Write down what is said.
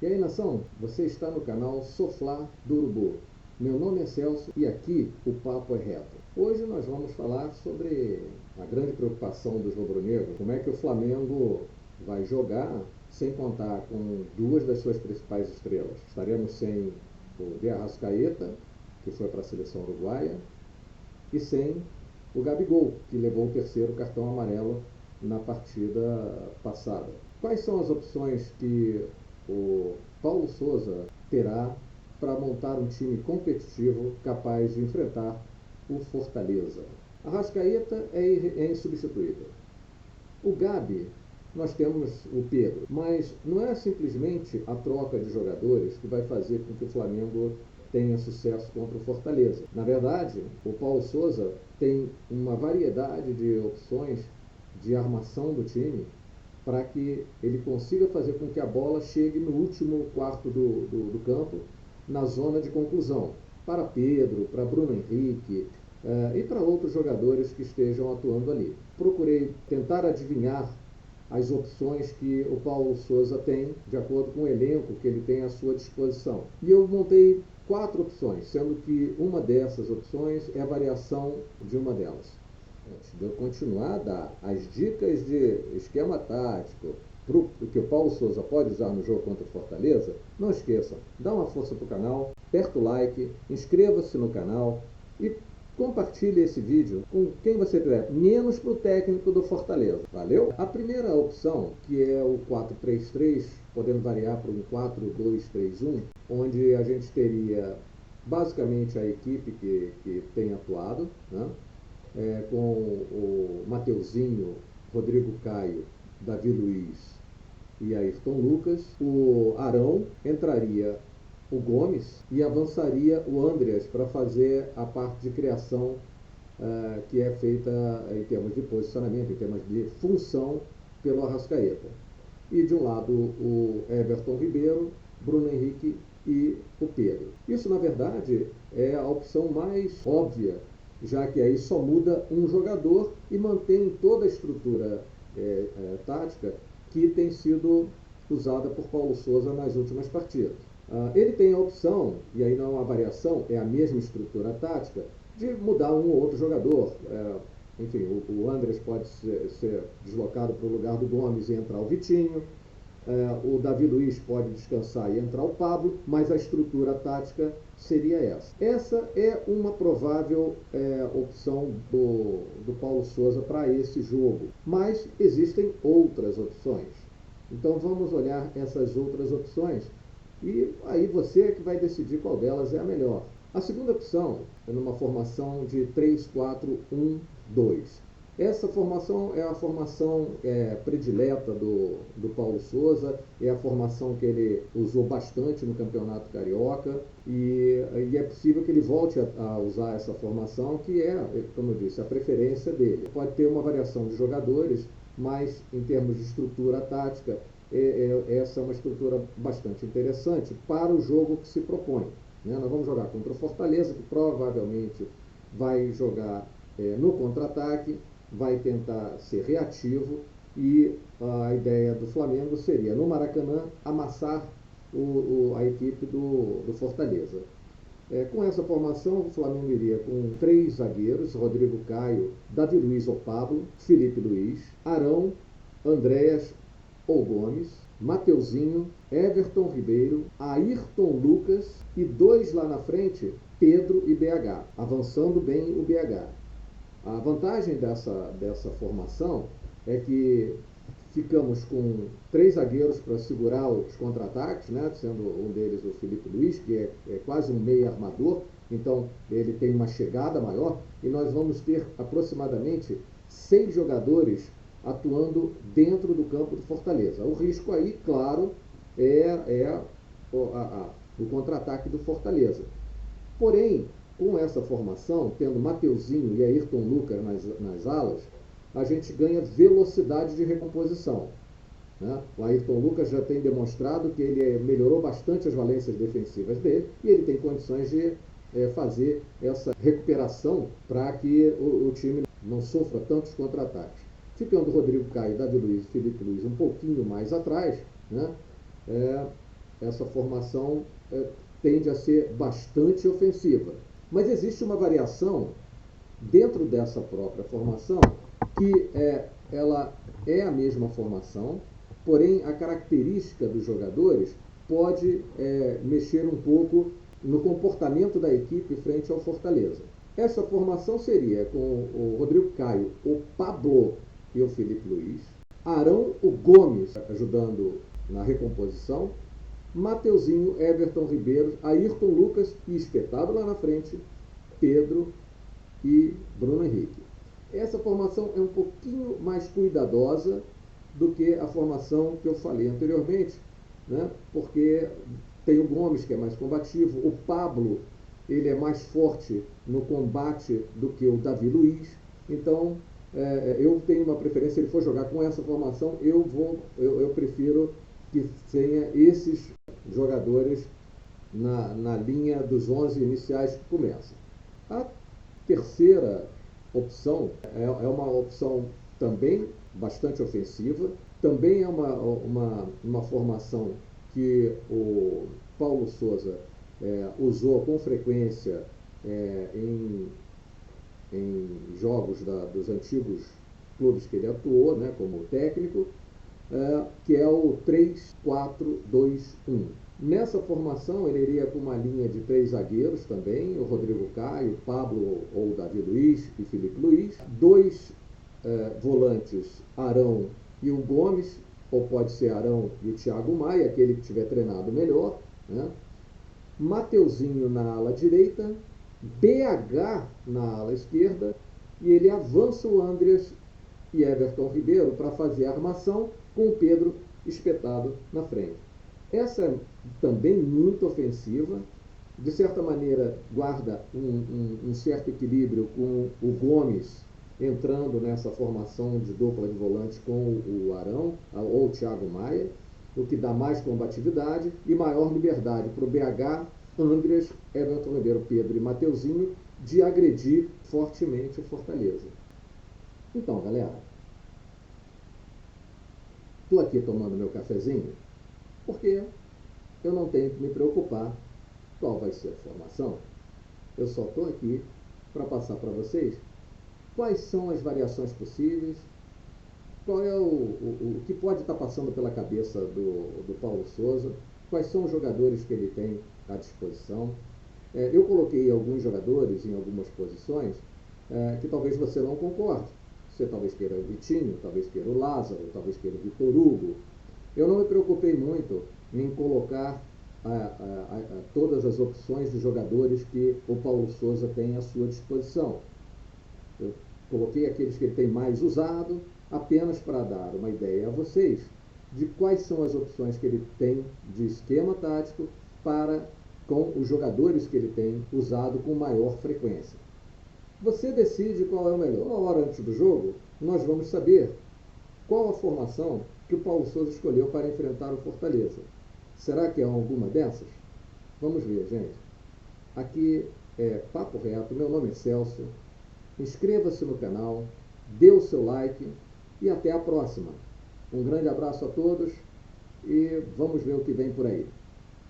E aí, nação, você está no canal Soflá do Urubu. Meu nome é Celso e aqui o papo é reto. Hoje nós vamos falar sobre a grande preocupação dos rubro-negros, como é que o Flamengo vai jogar sem contar com duas das suas principais estrelas. Estaremos sem o De Arrascaeta, que foi para a seleção uruguaia, e sem o Gabigol, que levou o terceiro cartão amarelo na partida passada. Quais são as opções que o Paulo Souza terá para montar um time competitivo capaz de enfrentar o Fortaleza? Arrascaeta é insubstituível. O Gabi, nós temos o Pedro, mas não é simplesmente a troca de jogadores que vai fazer com que o Flamengo tenha sucesso contra o Fortaleza. Na verdade, o Paulo Souza tem uma variedade de opções de armação do time para que ele consiga fazer com que a bola chegue no último quarto do campo, na zona de conclusão, para Pedro, para Bruno Henrique e para outros jogadores que estejam atuando ali. Procurei tentar adivinhar as opções que o Paulo Souza tem, de acordo com o elenco que ele tem à sua disposição. E eu montei 4 opções, sendo que uma dessas opções é a variação de uma delas. Antes de eu continuar a dar as dicas de esquema tático que o Paulo Souza pode usar no jogo contra o Fortaleza, não esqueçam, dá uma força para o canal, aperta o like, inscreva-se no canal e compartilhe esse vídeo com quem você tiver, menos para o técnico do Fortaleza. Valeu? A primeira opção, que é o 4-3-3, podendo variar para um 4-2-3-1, onde a gente teria basicamente a equipe que tem atuado, né? Com o Mateuzinho, Rodrigo Caio, Davi Luiz e Ayrton Lucas. O Arão, entraria o Gomes e avançaria o Andreas para fazer a parte de criação que é feita em termos de posicionamento, em termos de função pelo Arrascaeta. E de um lado o Everton Ribeiro, Bruno Henrique e o Pedro. Isso, na verdade, é a opção mais óbvia, já que aí só muda um jogador e mantém toda a estrutura tática que tem sido usada por Paulo Souza nas últimas partidas. Ele tem a opção, e aí não é uma variação, é a mesma estrutura tática, de mudar um ou outro jogador. Enfim, o Andrés pode ser deslocado para o lugar do Gomes e entrar o Vitinho. O Davi Luiz pode descansar e entrar o Pablo, mas a estrutura tática seria essa. Essa é uma provável opção do Paulo Souza para esse jogo, mas existem outras opções. Então vamos olhar essas outras opções e aí você é que vai decidir qual delas é a melhor. A segunda opção é numa formação de 3-4-1-2. Essa formação é a formação predileta do Paulo Souza, é a formação que ele usou bastante no Campeonato Carioca e é possível que ele volte a usar essa formação, que é, como eu disse, a preferência dele. Pode ter uma variação de jogadores, mas em termos de estrutura tática, essa é uma estrutura bastante interessante para o jogo que se propõe. Nós vamos jogar contra o Fortaleza, que provavelmente vai jogar no contra-ataque, vai tentar ser reativo e a ideia do Flamengo seria, no Maracanã, amassar a equipe do Fortaleza. Com essa formação, o Flamengo iria com 3 zagueiros, Rodrigo Caio, Davi Luiz ou Pablo, Felipe Luiz, Arão, Andreas ou Gomes, Mateuzinho, Everton Ribeiro, Ayrton Lucas e 2 lá na frente, Pedro e BH, avançando bem o BH. A vantagem dessa formação é que ficamos com 3 zagueiros para segurar os contra-ataques, né? Sendo um deles o Felipe Luiz, que é quase um meio armador, então ele tem uma chegada maior, e nós vamos ter aproximadamente 6 jogadores atuando dentro do campo do Fortaleza. O risco aí, claro, é o contra-ataque do Fortaleza. Porém, com essa formação, tendo Mateuzinho e Ayrton Lucas nas alas, a gente ganha velocidade de recomposição. Né? O Ayrton Lucas já tem demonstrado que ele melhorou bastante as valências defensivas dele e ele tem condições de fazer essa recuperação para que o time não sofra tantos contra-ataques. Ficando Rodrigo Caio, Davi Luiz e Felipe Luiz um pouquinho mais atrás, né? essa formação tende a ser bastante ofensiva. Mas existe uma variação dentro dessa própria formação que ela é a mesma formação, porém a característica dos jogadores pode mexer um pouco no comportamento da equipe frente ao Fortaleza. Essa formação seria com o Rodrigo Caio, o Pablo e o Felipe Luiz, Arão, o Gomes ajudando na recomposição, Mateuzinho, Everton Ribeiro, Ayrton Lucas e espetado lá na frente, Pedro e Bruno Henrique. Essa formação é um pouquinho mais cuidadosa do que a formação que eu falei anteriormente, né? Porque tem o Gomes, que é mais combativo, o Pablo, ele é mais forte no combate do que o Davi Luiz. Então, eu tenho uma preferência, se ele for jogar com essa formação, eu prefiro que tenha esses jogadores na linha dos 11 iniciais que começam. A terceira opção é uma opção também bastante ofensiva, também é uma formação que o Paulo Souza usou com frequência em jogos dos antigos clubes que ele atuou, né, como técnico, que é o 3-4-2-1. Nessa formação ele iria com uma linha de 3 zagueiros também, o Rodrigo Caio, Pablo ou Davi Luiz e Felipe Luiz, 2 volantes, Arão e o Gomes, ou pode ser Arão e o Thiago Maia, aquele que tiver treinado melhor, né? Mateuzinho na ala direita, BH na ala esquerda, e ele avança o Andreas e Everton Ribeiro para fazer a armação com o Pedro espetado na frente. Essa é também muito ofensiva, de certa maneira guarda um certo equilíbrio com o Gomes entrando nessa formação de dupla de volante com o Arão ou o Thiago Maia, o que dá mais combatividade e maior liberdade para o BH, Andreas, Everton Ribeiro, Pedro e Mateuzinho de agredir fortemente o Fortaleza. Então, galera, estou aqui tomando meu cafezinho porque eu não tenho que me preocupar qual vai ser a formação. Eu só estou aqui para passar para vocês quais são as variações possíveis, qual é o que pode estar passando pela cabeça do Paulo Souza, quais são os jogadores que ele tem à disposição. Eu coloquei alguns jogadores em algumas posições que talvez você não concorde. Você talvez queira o Vitinho, talvez queira o Lázaro, talvez queira o Vitor Hugo. Eu não me preocupei muito em colocar todas as opções de jogadores que o Paulo Souza tem à sua disposição. Eu coloquei aqueles que ele tem mais usado, apenas para dar uma ideia a vocês de quais são as opções que ele tem de esquema tático com os jogadores que ele tem usado com maior frequência. Você decide qual é o melhor. Uma hora antes do jogo, nós vamos saber qual a formação que o Paulo Souza escolheu para enfrentar o Fortaleza. Será que é alguma dessas? Vamos ver, gente. Aqui é Papo Reto, meu nome é Celso. Inscreva-se no canal, dê o seu like e até a próxima. Um grande abraço a todos e vamos ver o que vem por aí.